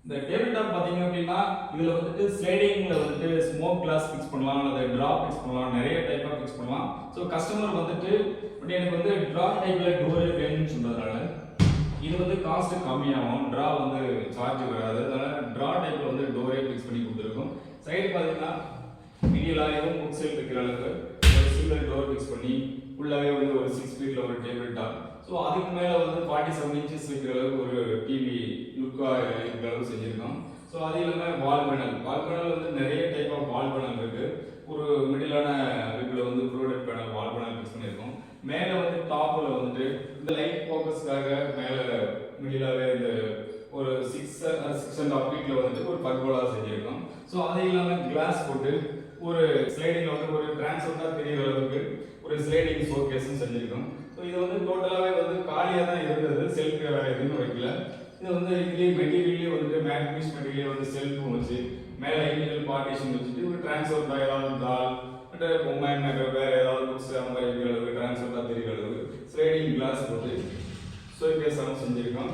இந்த table top பாத்தீங்க அப்படின்னா இதுல வந்துட்டு ஸ்லைடிங்ல வந்துட்டு ஸ்மோக் கிளாஸ் ஃபிக்ஸ் பண்ணலாம் அல்லது டிரா ஃபிக்ஸ் பண்ணலாம், நிறைய டைப்பா ஃபிக்ஸ் பண்ணலாம். ஸோ கஸ்டமர் வந்துட்டு பட் எனக்கு வந்து டிரா டைப்ல டோரே வேணும்னு சொன்னதுனால இது வந்து காஸ்ட் கம்மியாகும், டிரா வந்து சார்ஜ் வராது. அதனால டிரா டைப்ல வந்து டோரே ஃபிக்ஸ் பண்ணி கொடுத்துருக்கோம். சைடு பாத்தீங்கன்னா மிடிலாயும் புக் செல் இருக்கிற அளவுக்கு ஒரு சிங்கிள் டோர் ஃபிக்ஸ் பண்ணி ஃபுல்லாவே வந்து ஒரு 6 ஃபீட்ல ஒரு டேபிள் டாப். ஸோ அதுக்கு மேல வந்து 47 இன்ச்சஸ் இருக்கிற அளவுக்கு ஒரு டிவி லுக்கா இருக்கிற அளவுக்கு செஞ்சிருக்கோம். ஸோ அது இல்லாமல் வால் பேனல் வந்து நிறைய டைப் ஆஃப் வால் பேனல் இருக்கு. ஒரு மிடிலான ரிப்ல வந்து ப்ரோடக்ட் பேனல் வால் பேனல் ஃபிக்ஸ் பண்ணியிருக்கோம். மேலே வந்து டாப்ல வந்துட்டு இந்த லைட் ஃபோக்கஸ்க்காக மேலே மிடிலாவே இந்த ஒரு 6.5 ஃபீட்ல வந்துட்டு ஒரு பர்கோலா செஞ்சிருக்கோம். ஸோ அது இல்லாமல் கிளாஸ் போட்டு ஒரு ஸ்லைடிங்ல வந்து ஒரு டிரான்ஸ்பரண்டா தெரியற அளவுக்கு ஒரு ஸ்லைடிங் ஷோகேஸும் செஞ்சிருக்கோம். ஸோ இது வந்து டோட்டலாவே வந்து காலியாக தான் இருந்தது, செல்ஃப் வேற எதுவும் வைக்கல. இது வந்து இதுலேயே மெட்டீரியல்லேயே வந்துட்டு மேட் பீஸ் மெட்டீரியல் வந்து செல்ஃபும் வச்சு மேலே இன்டீரியல் பார்ட்டிஷன் வச்சுட்டு ஒரு டிரான்ஸ்பரண்டா ஏதாவது தால் பொம்மை மேக்கப் வேற ஏதாவது புக்ஸ் அந்த மாதிரி இருக்கிற அளவுக்கு டிரான்ஸ்பரண்டா தெரிகிற அளவுக்கு ஸ்லைடிங் கிளாஸ் போட்டு ஷோகேஸாகவும் செஞ்சிருக்கோம்.